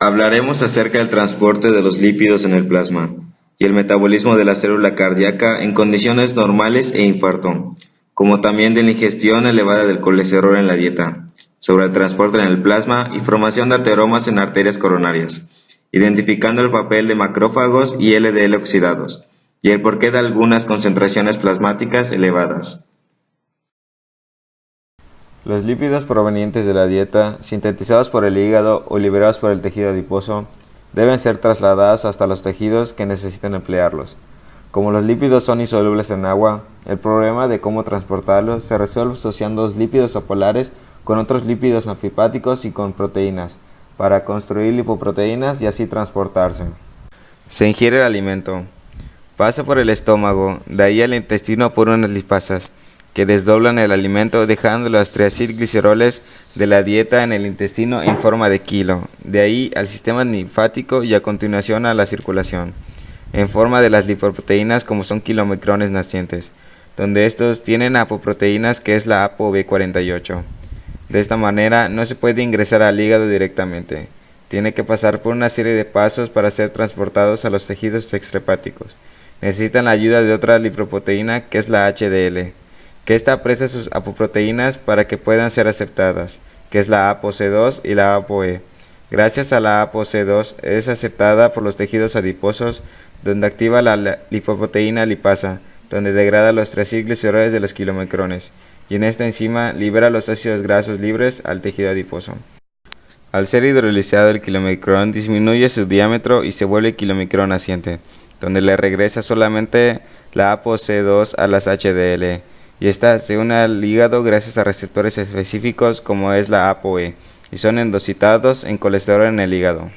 Hablaremos acerca del transporte de los lípidos en el plasma y el metabolismo de la célula cardíaca en condiciones normales e infarto, como también de la ingestión elevada del colesterol en la dieta, sobre el transporte en el plasma y formación de ateromas en arterias coronarias, identificando el papel de macrófagos y LDL oxidados, y el porqué de algunas concentraciones plasmáticas elevadas. Los lípidos provenientes de la dieta, sintetizados por el hígado o liberados por el tejido adiposo, deben ser trasladados hasta los tejidos que necesitan emplearlos. Como los lípidos son insolubles en agua, el problema de cómo transportarlos se resuelve asociando los lípidos apolares con otros lípidos anfipáticos y con proteínas, para construir lipoproteínas y así transportarse. Se ingiere el alimento. Pasa por el estómago, de ahí al intestino por unas lipasas, que desdoblan el alimento dejando los triacilgliceroles de la dieta en el intestino en forma de kilo, de ahí al sistema linfático y a continuación a la circulación, en forma de las lipoproteínas como son kilomicrones nacientes, donde estos tienen apoproteínas que es la ApoB48. De esta manera no se puede ingresar al hígado directamente, tiene que pasar por una serie de pasos para ser transportados a los tejidos extrahepáticos. Necesitan la ayuda de otra lipoproteína que es la HDL, que ésta aprecia sus apoproteínas para que puedan ser aceptadas, que es la ApoC2 y la ApoE. Gracias a la ApoC2 es aceptada por los tejidos adiposos, donde activa la lipoproteína lipasa, donde degrada los triacilgliceroles de los kilomicrones, y en esta enzima libera los ácidos grasos libres al tejido adiposo. Al ser hidrolizado el kilomicrón disminuye su diámetro y se vuelve kilomicrón naciente, donde le regresa solamente la ApoC2 a las HDL, y esta se une al hígado gracias a receptores específicos como es la ApoE, y son endocitados en colesterol en el hígado.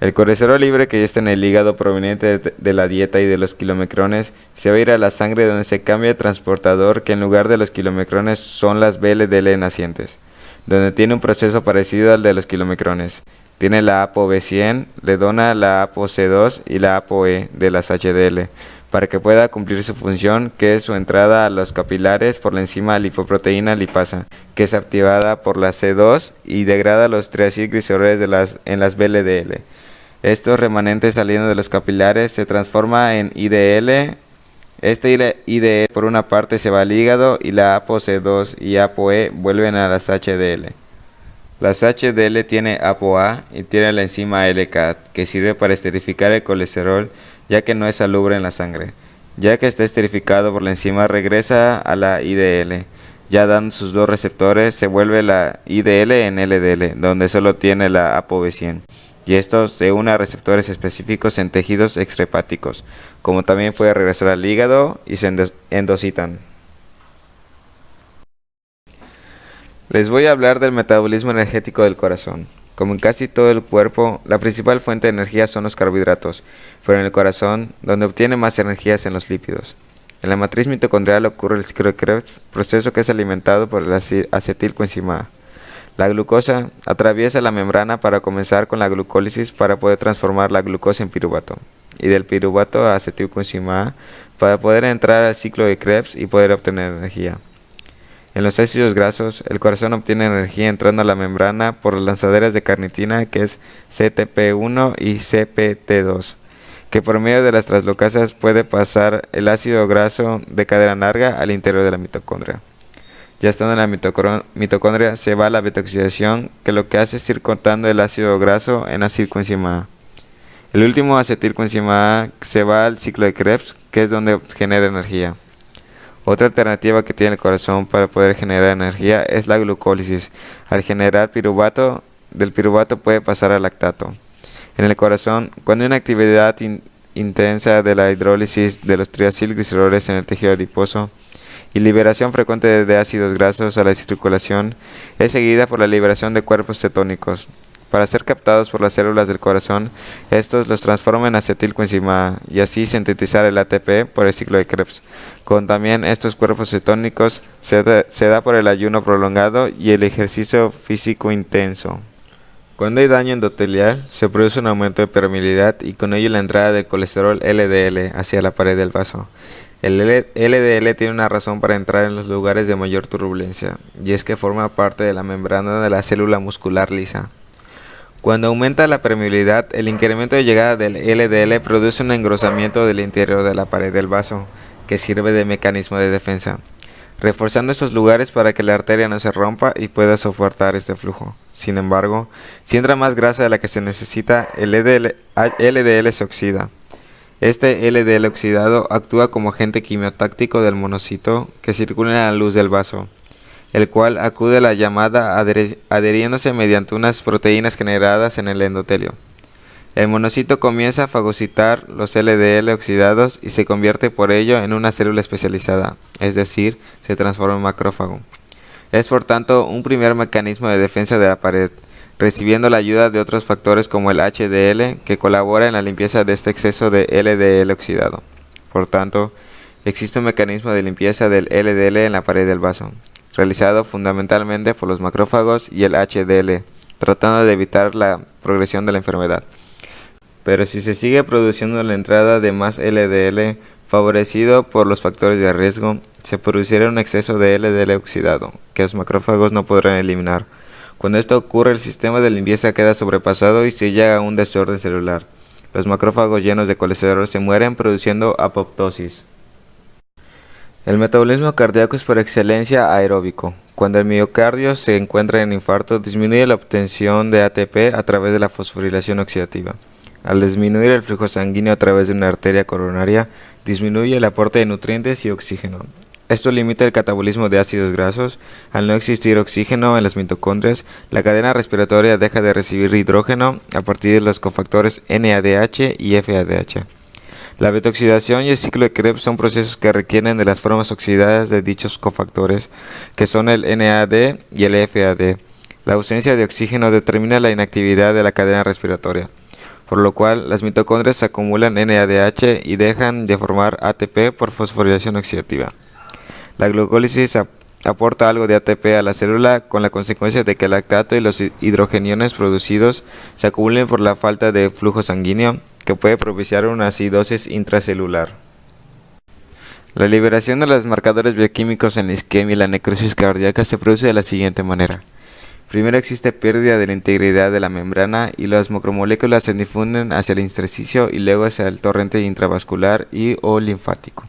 El colesterol libre que ya está en el hígado proveniente de la dieta y de los kilomicrones se va a ir a la sangre donde se cambia de transportador que en lugar de los kilomicrones son las VLDL nacientes, donde tiene un proceso parecido al de los kilomicrones. Tiene la ApoB100, le dona la ApoC2 y la ApoE de las HDL, para que pueda cumplir su función, que es su entrada a los capilares por la enzima lipoproteína lipasa, que es activada por la C2 y degrada los triacilgliceroles en las VLDL. Estos remanentes saliendo de los capilares se transforma en IDL. Este IDL por una parte se va al hígado y la ApoC2 y ApoE vuelven a las HDL. Las HDL tiene ApoA y tiene la enzima LCAT, que sirve para esterificar el colesterol, ya que no es soluble en la sangre. Ya que está esterificado por la enzima, regresa a la IDL. Ya dando sus dos receptores, se vuelve la IDL en LDL, donde solo tiene la ApoB100. Y esto se une a receptores específicos en tejidos extrahepáticos, como también puede regresar al hígado y se endocitan. Les voy a hablar del metabolismo energético del corazón. Como en casi todo el cuerpo, la principal fuente de energía son los carbohidratos, pero en el corazón, donde obtiene más energía es en los lípidos. En la matriz mitocondrial ocurre el ciclo de Krebs, proceso que es alimentado por el acetilcoenzima A. La glucosa atraviesa la membrana para comenzar con la glucólisis para poder transformar la glucosa en piruvato, y del piruvato a acetilcoenzima A para poder entrar al ciclo de Krebs y poder obtener energía. En los ácidos grasos, el corazón obtiene energía entrando a la membrana por las lanzaderas de carnitina que es CTP1 y CPT2, que por medio de las translocasas puede pasar el ácido graso de cadena larga al interior de la mitocondria. Ya estando en la mitocondria se va a la beta-oxidación, que lo que hace es ir cortando el ácido graso en acetilcoenzima A. El último acetilcoenzima A se va al ciclo de Krebs, que es donde genera energía. Otra alternativa que tiene el corazón para poder generar energía es la glucólisis. Al generar piruvato, del piruvato puede pasar al lactato. En el corazón, cuando hay una actividad intensa de la hidrólisis de los triacilgliceroles en el tejido adiposo y liberación frecuente de ácidos grasos a la circulación, es seguida por la liberación de cuerpos cetónicos. Para ser captados por las células del corazón, estos los transforman en acetilcoenzima A y así sintetizar el ATP por el ciclo de Krebs. Con también estos cuerpos cetónicos se da por el ayuno prolongado y el ejercicio físico intenso. Cuando hay daño endotelial, se produce un aumento de permeabilidad y con ello la entrada del colesterol LDL hacia la pared del vaso. El LDL tiene una razón para entrar en los lugares de mayor turbulencia, y es que forma parte de la membrana de la célula muscular lisa. Cuando aumenta la permeabilidad, el incremento de llegada del LDL produce un engrosamiento del interior de la pared del vaso, que sirve de mecanismo de defensa, reforzando estos lugares para que la arteria no se rompa y pueda soportar este flujo. Sin embargo, si entra más grasa de la que se necesita, el LDL se oxida. Este LDL oxidado actúa como agente quimiotáctico del monocito que circula en la luz del vaso, el cual acude a la llamada adheriéndose mediante unas proteínas generadas en el endotelio. El monocito comienza a fagocitar los LDL oxidados y se convierte por ello en una célula especializada, es decir, se transforma en macrófago. Es por tanto un primer mecanismo de defensa de la pared, recibiendo la ayuda de otros factores como el HDL, que colabora en la limpieza de este exceso de LDL oxidado. Por tanto, existe un mecanismo de limpieza del LDL en la pared del vaso, realizado fundamentalmente por los macrófagos y el HDL, tratando de evitar la progresión de la enfermedad. Pero si se sigue produciendo la entrada de más LDL, favorecido por los factores de riesgo, se producirá un exceso de LDL oxidado, que los macrófagos no podrán eliminar. Cuando esto ocurre, el sistema de limpieza queda sobrepasado y se llega a un desorden celular. Los macrófagos llenos de colesterol se mueren produciendo apoptosis. El metabolismo cardíaco es por excelencia aeróbico. Cuando el miocardio se encuentra en infarto, disminuye la obtención de ATP a través de la fosforilación oxidativa. Al disminuir el flujo sanguíneo a través de una arteria coronaria, disminuye el aporte de nutrientes y oxígeno. Esto limita el catabolismo de ácidos grasos. Al no existir oxígeno en las mitocondrias, la cadena respiratoria deja de recibir hidrógeno a partir de los cofactores NADH y FADH. La betoxidación y el ciclo de Krebs son procesos que requieren de las formas oxidadas de dichos cofactores, que son el NAD y el FAD. La ausencia de oxígeno determina la inactividad de la cadena respiratoria, por lo cual las mitocondrias acumulan NADH y dejan de formar ATP por fosforilación oxidativa. La glucólisis aporta algo de ATP a la célula, con la consecuencia de que el lactato y los hidrogeniones producidos se acumulen por la falta de flujo sanguíneo, que puede propiciar una acidosis intracelular. La liberación de los marcadores bioquímicos en la isquemia y la necrosis cardíaca se produce de la siguiente manera. Primero existe pérdida de la integridad de la membrana y las macromoléculas se difunden hacia el intersticio y luego hacia el torrente intravascular o linfático.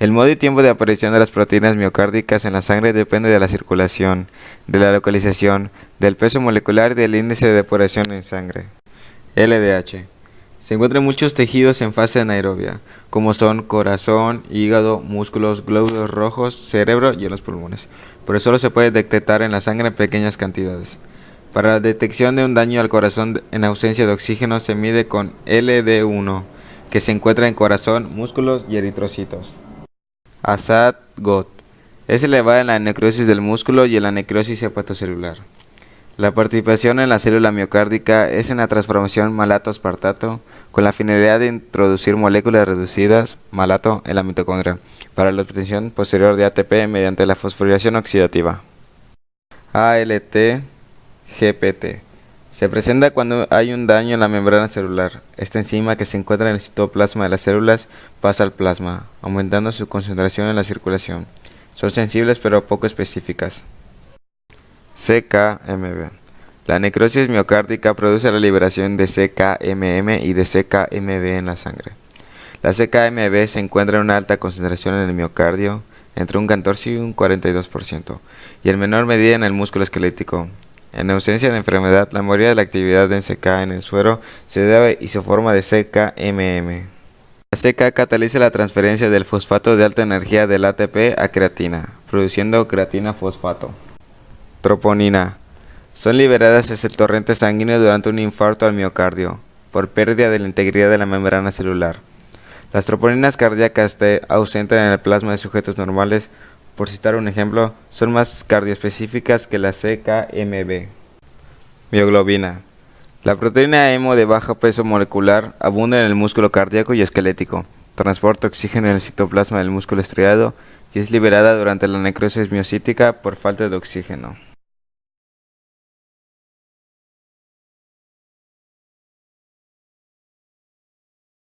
El modo y tiempo de aparición de las proteínas miocárdicas en la sangre depende de la circulación, de la localización, del peso molecular y del índice de depuración en sangre. LDH. Se encuentra en muchos tejidos en fase anaerobia, como son corazón, hígado, músculos, glóbulos rojos, cerebro y en los pulmones, pero solo se puede detectar en la sangre en pequeñas cantidades. Para la detección de un daño al corazón en ausencia de oxígeno se mide con LD1, que se encuentra en corazón, músculos y eritrocitos. ASAT-GOT. Es elevada en la necrosis del músculo y en la necrosis hepatocelular. La participación en la célula miocárdica es en la transformación malato-aspartato con la finalidad de introducir moléculas reducidas, malato, en la mitocondria para la obtención posterior de ATP mediante la fosforilación oxidativa. ALT-GPT. Se presenta cuando hay un daño en la membrana celular. Esta enzima, que se encuentra en el citoplasma de las células, pasa al plasma, aumentando su concentración en la circulación. Son sensibles pero poco específicas. CKMB. La necrosis miocárdica produce la liberación de CKMM y de CKMB en la sangre. La CKMB se encuentra en una alta concentración en el miocardio, entre un 14 y un 42%, y en menor medida en el músculo esquelético. En ausencia de enfermedad, la mayoría de la actividad de CK en el suero se debe y se forma de CKMM. La CK cataliza la transferencia del fosfato de alta energía del ATP a creatina, produciendo creatina fosfato. Troponina. Son liberadas hacia el torrente sanguíneo durante un infarto al miocardio, por pérdida de la integridad de la membrana celular. Las troponinas cardíacas T ausentes en el plasma de sujetos normales, por citar un ejemplo, son más cardioespecíficas que la CKMB. Mioglobina. La proteína hemo de bajo peso molecular abunda en el músculo cardíaco y esquelético, transporta oxígeno en el citoplasma del músculo estriado y es liberada durante la necrosis miocítica por falta de oxígeno.